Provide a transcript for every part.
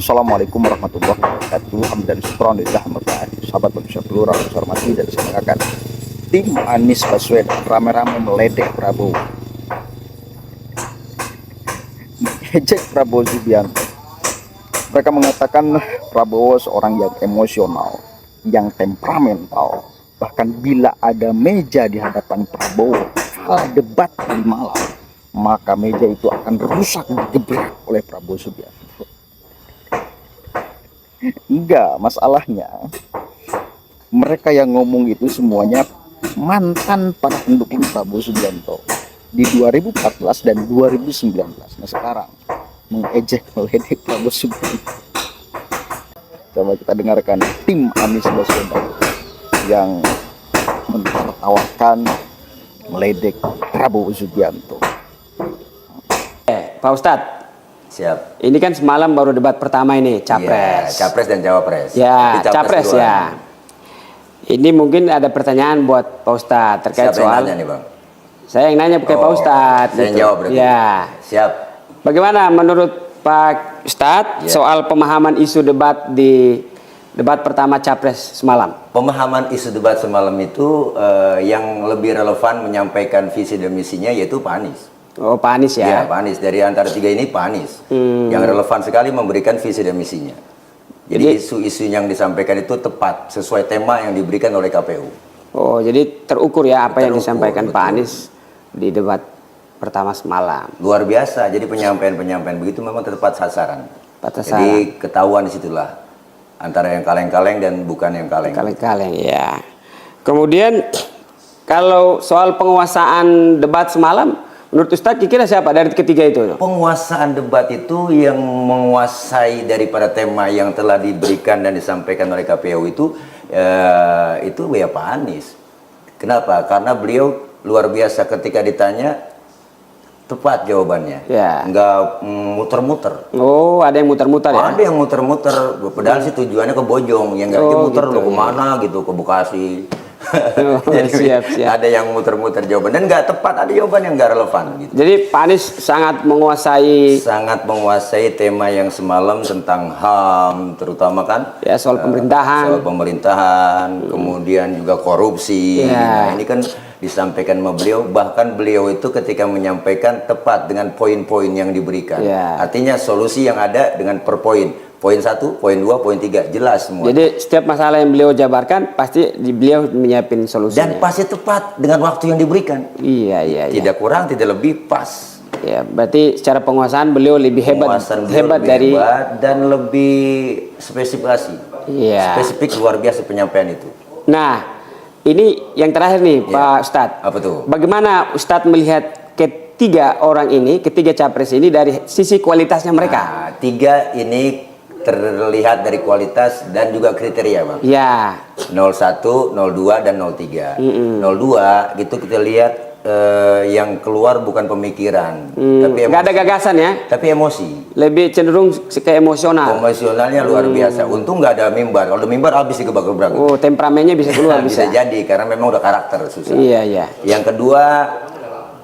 Assalamualaikum warahmatullahi wabarakatuh. Hamdan syukran lillah sahabat pemirsa pelurah hormati dan saya mengatakan tim Anies Baswedan rame-rame meledek Prabowo, ejek Prabowo Subianto. Mereka mengatakan Prabowo seorang yang emosional, yang temperamental. Bahkan bila ada meja di hadapan Prabowo debat di malam, maka meja itu akan rusak digebrak oleh Prabowo Subianto. Enggak, masalahnya mereka yang ngomong itu semuanya mantan para pendukung Prabowo Subianto di 2014 dan 2019. Nah sekarang mengejek meledek Prabowo Subianto. Coba kita dengarkan tim Anies Baswedan yang menertawakan meledek Prabowo Subianto. Pak Ustadz, siap. ini kan semalam baru debat pertama ini, Capres. Ya, Capres dan Cawapres. Ya, Tapi Capres duluan. ya. Ini mungkin ada pertanyaan buat Pak Ustadz terkait Siapa yang soal. nanya nih, Bang? Saya yang nanya pakai Pak Ustadz. Saya yang jawab berarti. Ya. Siap. Bagaimana menurut Pak Ustadz Ya. soal pemahaman isu debat di debat pertama Capres semalam? Pemahaman isu debat semalam itu yang lebih relevan menyampaikan visi dan misinya yaitu Pak Anies. Oh, Pak Anies Ya, ya. Pak Anies. Dari antara tiga ini Pak Anies. Yang relevan sekali memberikan visi dan misinya. Jadi isu-isu yang disampaikan itu tepat sesuai tema yang diberikan oleh KPU. Oh, jadi terukur ya apa yang Terukur, disampaikan Pak betul. Anies di debat pertama semalam. Luar biasa. Jadi penyampaian begitu memang tepat sasaran. Tepat sasaran. Jadi ketahuan disitulah antara yang kaleng-kaleng dan bukan yang kaleng. Kaleng-kaleng ya. Kemudian kalau soal penguasaan debat semalam, menurut Ustadz kira-kira siapa dari ketiga itu? Penguasaan debat itu yang menguasai daripada tema yang telah diberikan dan disampaikan oleh KPU itu ya Pak Anies. Kenapa? Karena beliau luar biasa ketika ditanya tepat jawabannya. Ya. Enggak muter-muter. Oh, ada yang muter-muter ya? Ada yang muter-muter, padahal sih tujuannya ke Bojong, yang nggak muter gitu, lo kemana gitu, ke Bekasi. Oh, siap. Ada yang muter-muter jawaban dan nggak tepat, ada jawaban yang nggak relevan gitu. Jadi Pak Anies sangat menguasai tema yang semalam tentang HAM, terutama kan ya soal pemerintahan, kemudian juga korupsi. Ya. Nah, ini kan disampaikan sama beliau, bahkan beliau itu ketika menyampaikan tepat dengan poin-poin yang diberikan. Ya. Artinya solusi yang ada dengan per poin. Poin 1, poin 2, poin 3 jelas semua. Jadi setiap masalah yang beliau jabarkan pasti beliau menyiapin solusinya. Dan pasti tepat dengan waktu yang diberikan. Iya. Tidak kurang, tidak lebih, pas. Ya, berarti secara penguasaan beliau lebih Penguasaan beliau hebat lebih dari hebat dan lebih spesifikasi. Iya. Spesifik luar biasa penyampaian itu. Nah, ini yang terakhir nih Pak Ustadz. Apa tuh? Bagaimana Ustadz melihat ketiga orang ini, ketiga capres ini dari sisi kualitasnya mereka? Nah, tiga ini terlihat dari kualitas dan juga kriteria, Bang. Ya. 01, 02, dan 03. 02 gitu kita lihat yang keluar bukan pemikiran, tapi Nggak ada gagasan ya? tapi emosi. Lebih cenderung ke emosional. Emosionalnya luar biasa. Untung nggak ada mimbar. Kalau ada mimbar habis digebrak-gebrak. Oh, temperamennya bisa keluar bisa bisa. jadi karena memang udah karakter susah. Iya. Yang kedua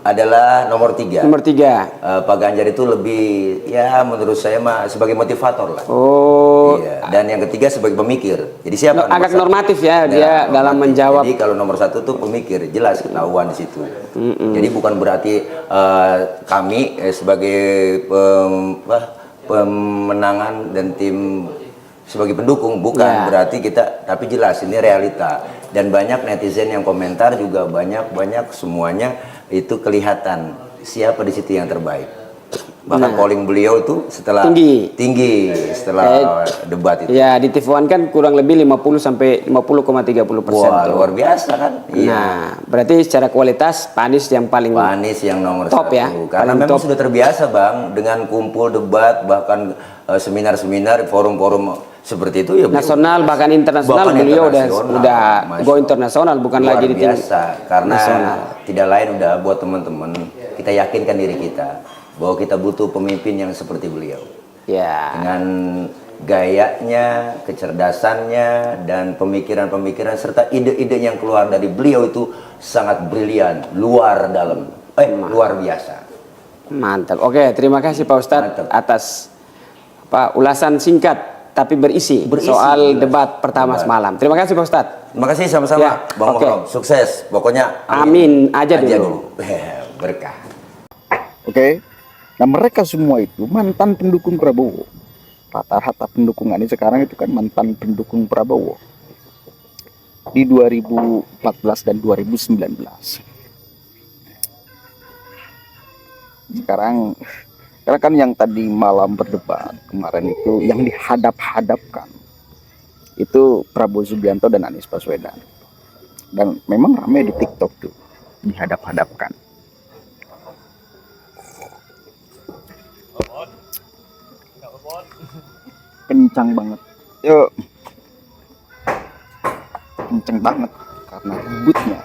adalah nomor 3. Nomor 3. Pak Ganjar itu lebih, ya menurut saya mah sebagai motivator lah. Oh. Iya. Dan yang ketiga sebagai pemikir. Jadi siapa? Agak nomor 1? normatif ya dia dalam Normatif. menjawab. Jadi kalau nomor 1 tuh pemikir, jelas ketahuan di situ. Jadi bukan berarti kami sebagai pemenangan dan tim sebagai pendukung, bukan berarti kita, tapi jelas ini realita. Dan banyak netizen yang komentar juga banyak semuanya itu kelihatan siapa di situ yang terbaik. Bahkan polling beliau itu setelah tinggi setelah debat itu. Ya, di TV1 kan kurang lebih 50 sampai 50,30%. Wah, luar biasa kan? Iya. Nah, berarti secara kualitas Pak Anies yang paling Pak Anies yang nomor top 1 ya. karena Paling memang top. sudah terbiasa, Bang, dengan kumpul debat, bahkan seminar-seminar, forum-forum seperti itu ya. Nasional bahkan internasional, beliau udah go internasional, bukan luar lagi di biasa karena nasional. Tidak lain udah buat teman-teman kita yakinkan diri kita bahwa kita butuh pemimpin yang seperti beliau. Ya. Dengan gayanya, kecerdasannya, dan pemikiran-pemikiran serta ide-ide yang keluar dari beliau itu sangat brilian, luar biasa. Mantap. Oke, terima kasih Pak Ustadz Mantap. atas ulasan singkat tapi berisi, soal debat pertama semalam. Terima kasih Pak Ustadz. Terima kasih sama-sama, Ya, Bang oke. Muhram. Sukses, pokoknya. Amin aja dulu. Berkah. Oke. Nah, mereka semua itu mantan pendukung Prabowo. Rata-rata pendukung Anies sekarang itu kan mantan pendukung Prabowo. Di 2014 dan 2019. Sekarang kan yang tadi malam berdebat kemarin itu yang dihadap-hadapkan itu Prabowo Subianto dan Anies Baswedan. Dan memang ramai di TikTok tuh dihadap-hadapkan. Kencang banget. Yuk. Kencang banget karena ributnya.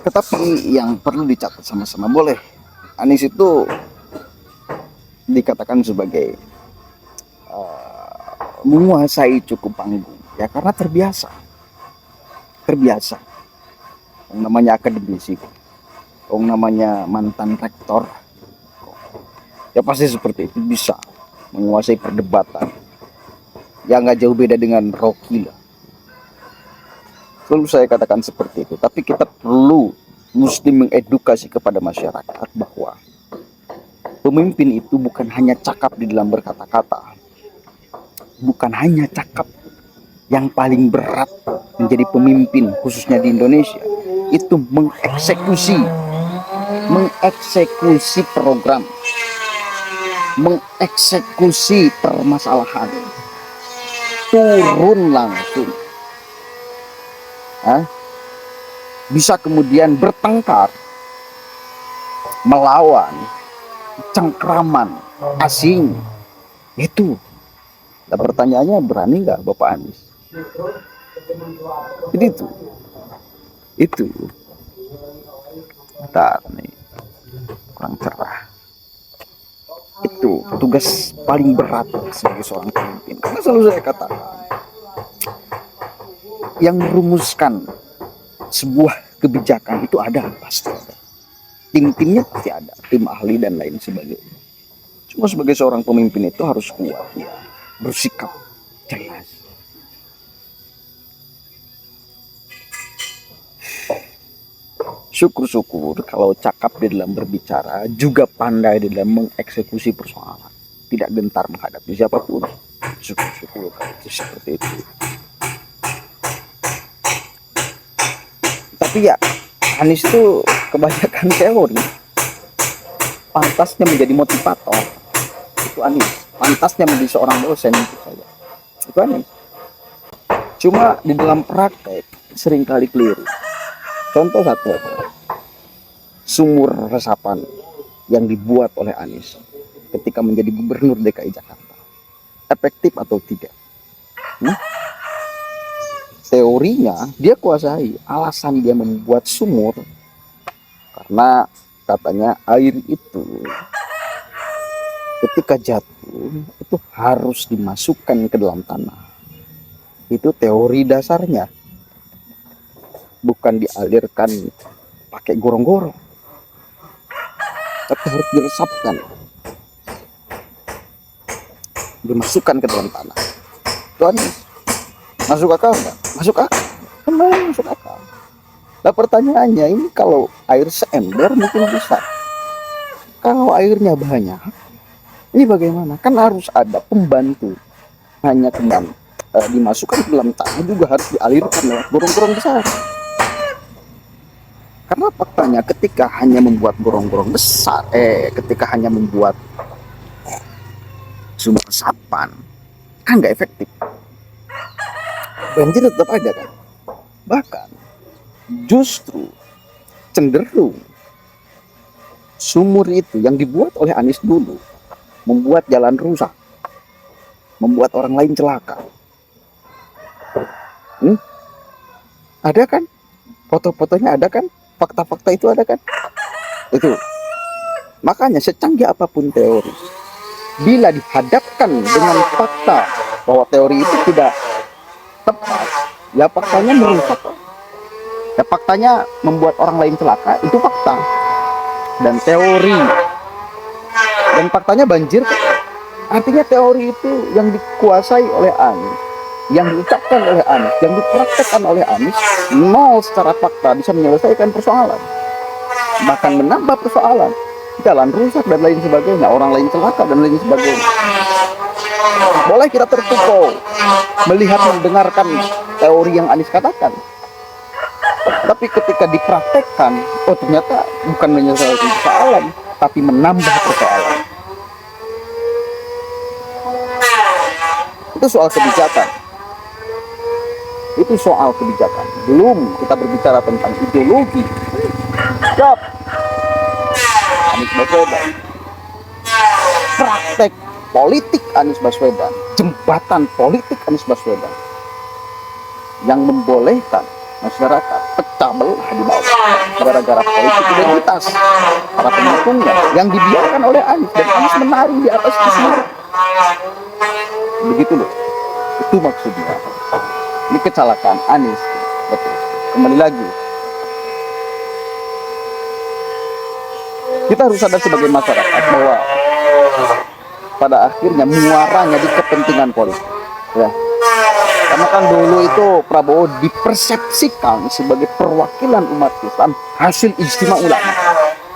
Tetapi yang perlu dicatat sama-sama, boleh Anies itu dikatakan sebagai menguasai cukup panggung ya karena terbiasa yang namanya akademisi, yang namanya mantan rektor ya pasti seperti itu, bisa menguasai perdebatan ya nggak jauh beda dengan Rocky lah. Selalu saya katakan seperti itu, tapi kita mesti mengedukasi kepada masyarakat bahwa pemimpin itu bukan hanya cakap di dalam berkata-kata, bukan hanya cakap. Yang paling berat menjadi pemimpin khususnya di Indonesia itu mengeksekusi program, mengeksekusi permasalahan, turun langsung. Bisa kemudian bertengkar, melawan cengkraman asing. Itu. Dan pertanyaannya, berani nggak Bapak Anies? Jadi itu. Bentar nih, kurang cerah. Itu tugas paling berat sebagai seorang pemimpin. Karena selalu saya katakan, yang merumuskan sebuah kebijakan itu ada, pasti ada. Tim-timnya pasti ada, tim ahli dan lain sebagainya. Cuma sebagai seorang pemimpin itu harus kuat, ya, bersikap jelas. Syukur-syukur kalau cakap di dalam berbicara, juga pandai di dalam mengeksekusi persoalan, tidak gentar menghadapi siapapun. Syukur-syukur kalau itu seperti itu. Tapi ya, Anies itu kebanyakan teori. Pantasnya menjadi motivator. Itu Anies. Pantasnya menjadi seorang dosen itu saja. Itu Anies. Cuma di dalam praktek seringkali keliru. Contoh satu, sumur resapan yang dibuat oleh Anies ketika menjadi gubernur DKI Jakarta, efektif atau tidak? Teorinya dia kuasai. Alasan dia membuat sumur karena katanya air itu ketika jatuh itu harus dimasukkan ke dalam tanah. Itu teori dasarnya. Bukan dialirkan pakai gorong-gorong, tapi harus diresapkan, dimasukkan ke dalam tanah. Tuan, masuk akal nggak? Masuk akal. Kembali masuk akal. Nah pertanyaannya, ini kalau air seember mungkin bisa. Kalau airnya banyak, ini bagaimana? Kan harus ada pembantu. Hanya dengan dimasukkan ke dalam tanah juga harus dialirkan lewat gorong-gorong besar. Karena faktanya ketika hanya membuat gorong-gorong besar, ketika hanya membuat sumber resapan, kan nggak efektif. Banjir tetap ada kan. Bahkan justru cenderung sumur itu yang dibuat oleh Anies dulu membuat jalan rusak, membuat orang lain celaka. Ada kan? Foto-fotonya ada kan? Fakta-fakta itu ada kan? Itu. Makanya secanggih apapun teori, bila dihadapkan dengan fakta bahwa teori itu tidak tepat, ya faktanya merusak. Ya faktanya membuat orang lain celaka, itu fakta. Dan teori Dan faktanya banjir. Artinya teori itu yang dikuasai oleh Anies, yang diucapkan oleh Anies, yang dipraktekkan oleh Anies, nol secara fakta bisa menyelesaikan persoalan. Bahkan menambah persoalan. Jalan rusak dan lain sebagainya, orang lain celaka dan lain sebagainya. Boleh kita terpukau melihat mendengarkan teori yang Anies katakan, tapi ketika dipraktekkan, oh ternyata bukan menyelesaikan persoalan, tapi menambah persoalan. Itu soal kebijakan. Itu soal kebijakan. Belum kita berbicara tentang ideologi. Siap. Anies Baswedan. Praktek politik Anies Baswedan, jembatan politik Anies Baswedan yang membolehkan masyarakat pecah belah di bawah gara-gara politik identitas para pendukungnya yang dibiarkan oleh Anies, dan Anies menari di atas itu semua. Begitu loh, itu maksudnya. Ini kecelakaan Anies. Betul. Kembali lagi, kita harus sadar sebagai masyarakat bahwa pada akhirnya muaranya di kepentingan politik, ya. Karena kan dulu itu Prabowo dipersepsikan sebagai perwakilan umat Islam hasil istimewa ulama,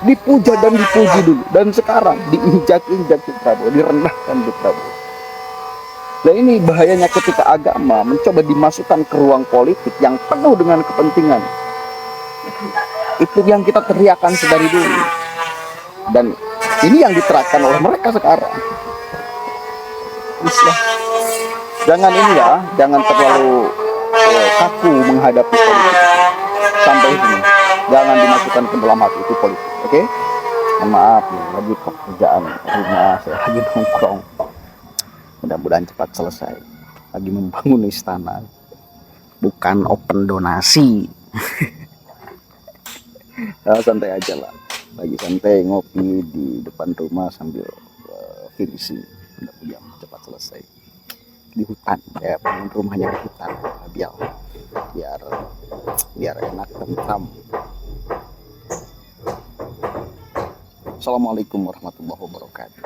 dipuja dan dipuji dulu, dan sekarang diinjak-injak di Prabowo, direndahkan di Prabowo. Dan ini bahayanya ketika agama mencoba dimasukkan ke ruang politik yang penuh dengan kepentingan. Itu yang kita teriakan sedari dulu, dan ini yang diterapkan oleh mereka sekarang. Islah. Jangan ini ya, jangan terlalu kaku menghadapi politik. Sampai ini, jangan dimasukkan ke dalam hati itu politik, oke? Maaf nih, lagi pekerjaan rumah, saya lagi nongkrong. Mudah-mudahan cepat selesai. Lagi membangun istana, bukan open donasi. Nah, santai aja lah, lagi santai ngopi di depan rumah sambil finishing. Mudah-mudahan cepat selesai di hutan, ya, bangun rumahnya di hutan, biar enak tentram. Assalamualaikum warahmatullahi wabarakatuh.